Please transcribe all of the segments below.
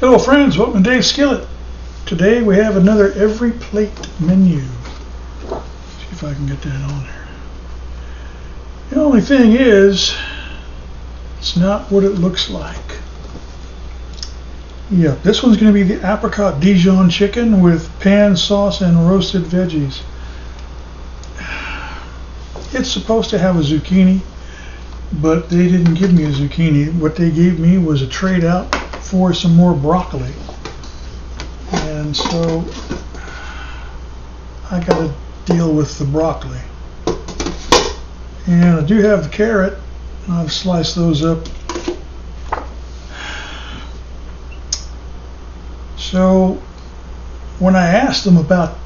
Hello friends, welcome to Dave's Skillet. Today we have another EveryPlate menu. See if I can get that on there. The only thing is, it's not what it looks like. Yeah, this one's going to be the Apricot Dijon chicken with pan sauce and roasted veggies. It's supposed to have a zucchini, but they didn't give me a zucchini. What they gave me was a trade out for some more broccoli. And so I got to deal with the broccoli. And I do have the carrot. I've sliced those up. So when I asked them about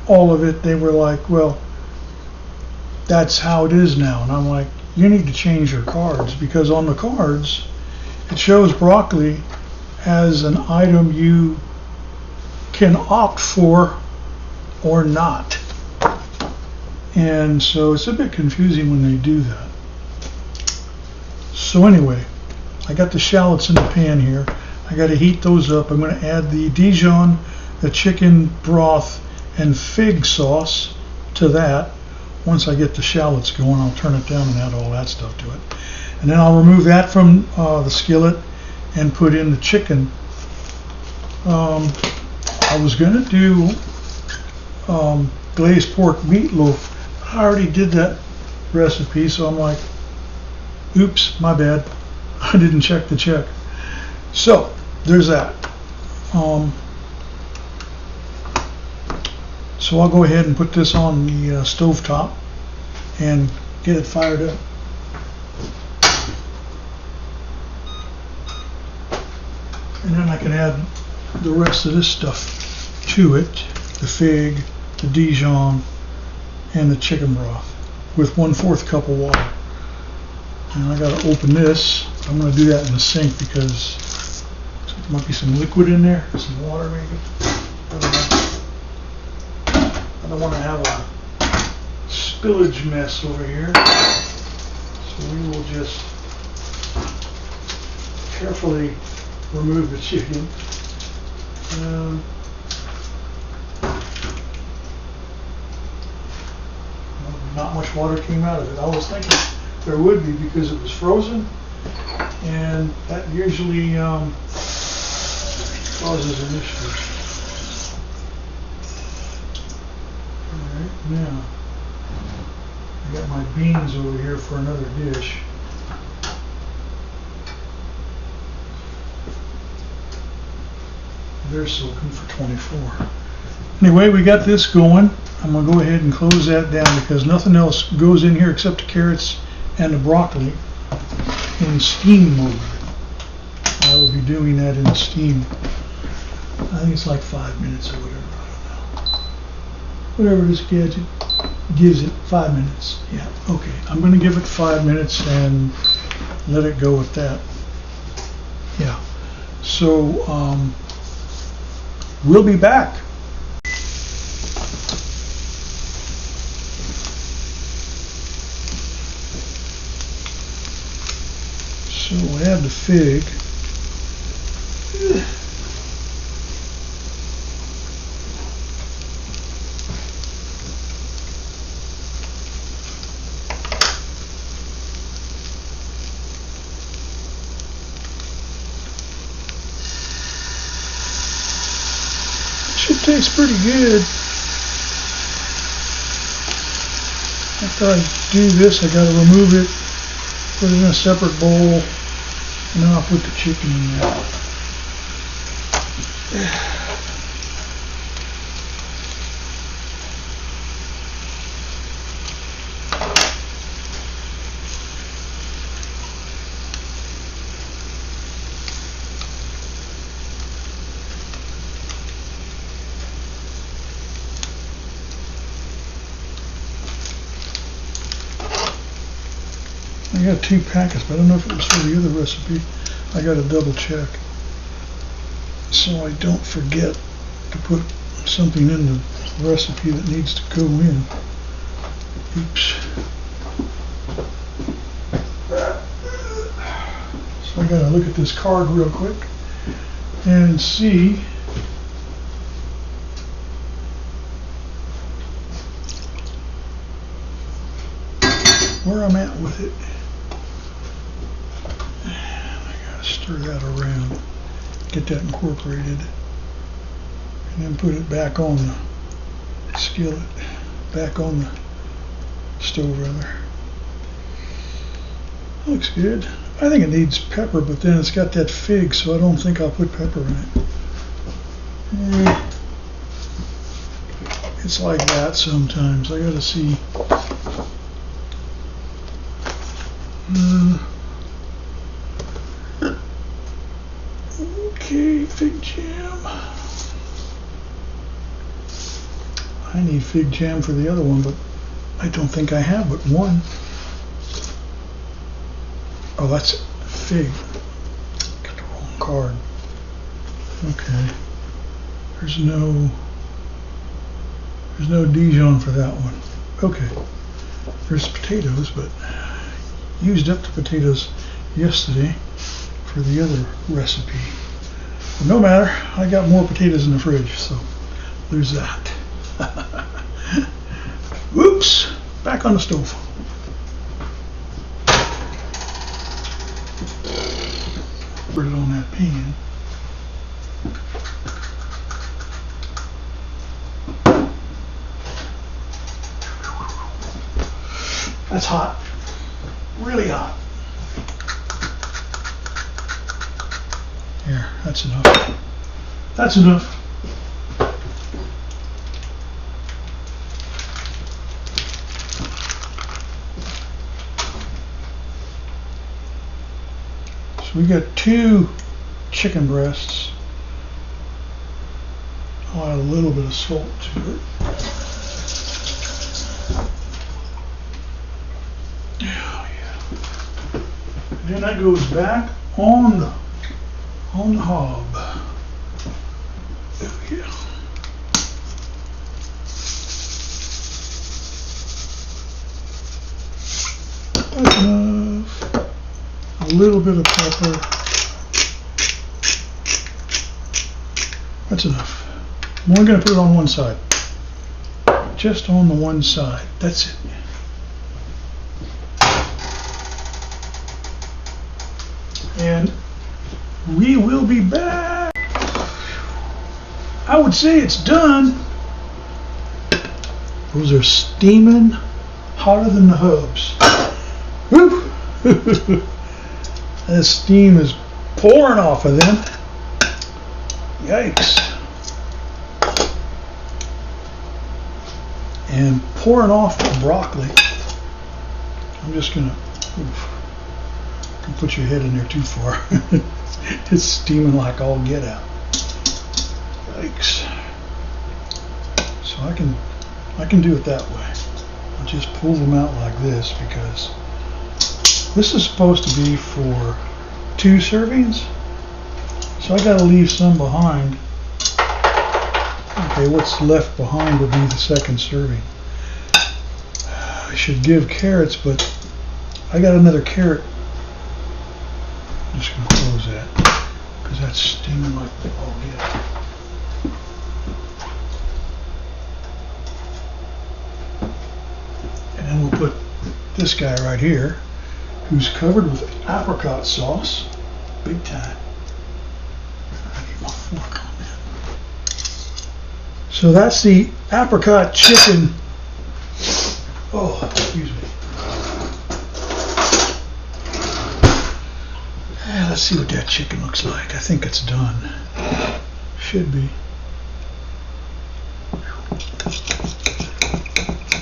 all of it, they were like, well, that's how it is now. And I'm like, you need to change your cards, because on the cards it shows broccoli as an item you can opt for or not. And so it's a bit confusing when they do that. So anyway, I got the shallots in the pan here. I got to heat those up. I'm going to add the Dijon, the chicken broth, and fig sauce to that. Once I get the shallots going, I'll turn it down and add all that stuff to it. And then I'll remove that from the skillet and put in the chicken. I was going to do glazed pork meatloaf. I already did that recipe, so I'm like, oops, my bad. I didn't check the check. So there's that. So I'll go ahead and put this on the stovetop and get it fired up. And then I can add the rest of this stuff to it, the fig, the Dijon, and the chicken broth with 1/4 cup of water. And I got to open this. I'm going to do that in the sink because there might be some liquid in there, some water maybe. I don't want to have a spillage mess over here. So we will just carefully remove the chicken. Not much water came out of it. I was thinking there would be because it was frozen, and that usually causes an issue. Alright, now I got my beans over here for another dish. They're soaking for 24. Anyway, we got this going. I'm going to go ahead and close that down because nothing else goes in here except the carrots and the broccoli in steam mode. I will be doing that in steam. I think it's like 5 minutes or whatever. I don't know. Whatever this gadget gives it, 5 minutes. Yeah, okay. I'm going to give it 5 minutes and let it go with that. Yeah. So we'll be back. So we'll add the fig. Should taste pretty good. After I do this, I got to remove it, put it in a separate bowl, and then I'll put the chicken in there. I got 2 packets, but I don't know if it was for the other recipe. I got to double check so I don't forget to put something in the recipe that needs to go in. Oops. So I got to look at this card real quick. and see where I'm at with it. I gotta stir that around, get that incorporated, and then put it back on the skillet, back on the stove rather. Looks good. I think it needs pepper, but then it's got that fig, so I don't think I'll put pepper in it. It's like that sometimes. I gotta see. Okay, fig jam. I need fig jam for the other one, but I don't think I have but one. Oh, that's fig. Got the wrong card. Okay. There's no Dijon for that one. Okay. There's potatoes, but used up the potatoes yesterday for the other recipe. But no matter, I got more potatoes in the fridge, so there's that. Whoops! Back on the stove. Put it on that pan. That's hot. Really hot. Here, that's enough. That's enough. So we got 2 chicken breasts. I'll add a little bit of salt to it. Oh, yeah. And then that goes back on the hob. There we go. That's enough. A little bit of pepper. That's enough. I'm only going to put it on one side. Just on the one side. That's it. And we will be back. I would say it's done. Those are steaming hotter than the hubs. Whoop. That steam is pouring off of them. Yikes. And pouring off the broccoli. I'm just gonna, don't put your head in there too far. It's steaming like all get out. Yikes. So I can do it that way. I'll just pull them out like this because this is supposed to be for 2 servings. So I gotta leave some behind. Okay, what's left behind will be the second serving. I should give carrots, but I got another carrot. I'm just gonna close that because that's steaming like all get out. And then we'll put this guy right here, who's covered with apricot sauce, big time. I need my fork on that. So that's the apricot chicken. Oh, excuse me. Let's see what that chicken looks like. I think it's done. Should be.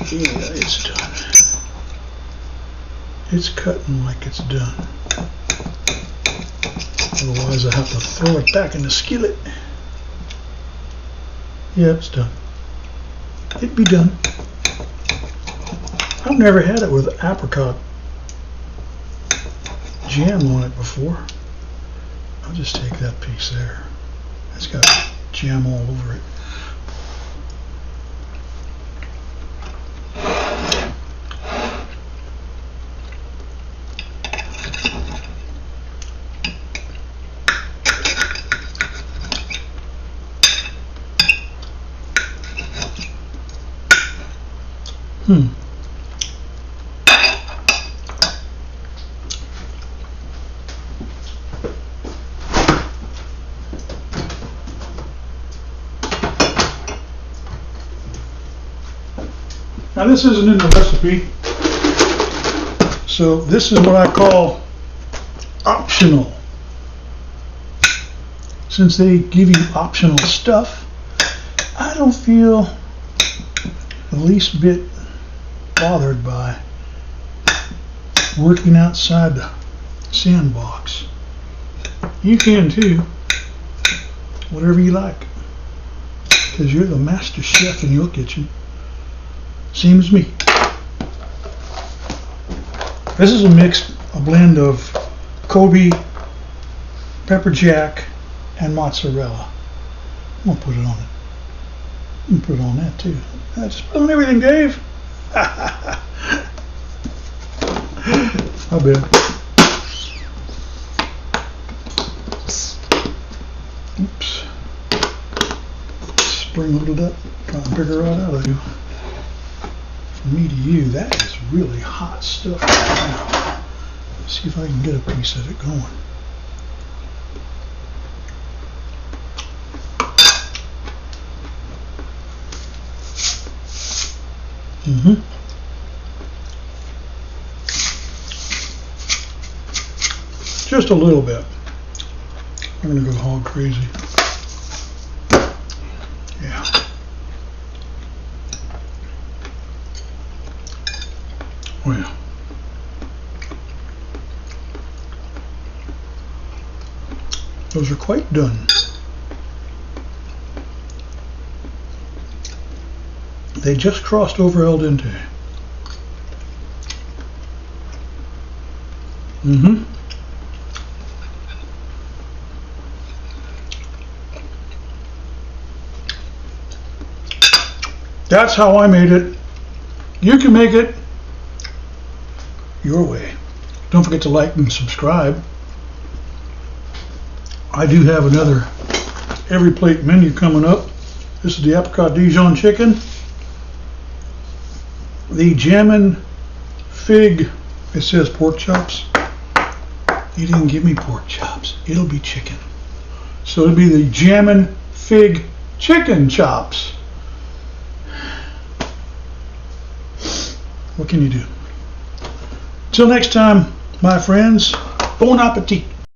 Yeah, it's done. It's cutting like it's done. Otherwise I have to throw it back in the skillet. Yeah, it's done. It'd be done. I've never had it with apricot jam on it before. I'll just take that piece there. It's got jam all over it. Now this isn't in the recipe, so this is what I call optional. Since they give you optional stuff, I don't feel the least bit bothered by working outside the sandbox. You can too, whatever you like, because you're the master chef in your kitchen. Seems me. This is a blend of Kobe, pepper jack, and mozzarella. I'm gonna put it on it. I'm gonna put it on that too. That's put on everything, Dave. I bet. Oops. Spring loaded up. Trying to figure right out of you. From me to you, that is really hot stuff right now. Let's see if I can get a piece of it going. Just a little bit. I'm gonna go hog crazy. Yeah. Well. Those are quite done. They just crossed over al dente. That's how I made it. You can make it your way. Don't forget to like and subscribe. I do have another EveryPlate menu coming up. This is the Apricot Dijon chicken. The jammin' fig, it says pork chops. He didn't give me pork chops. It'll be chicken. So it'll be the jammin' fig chicken chops. What can you do? Till next time, my friends, bon appetit.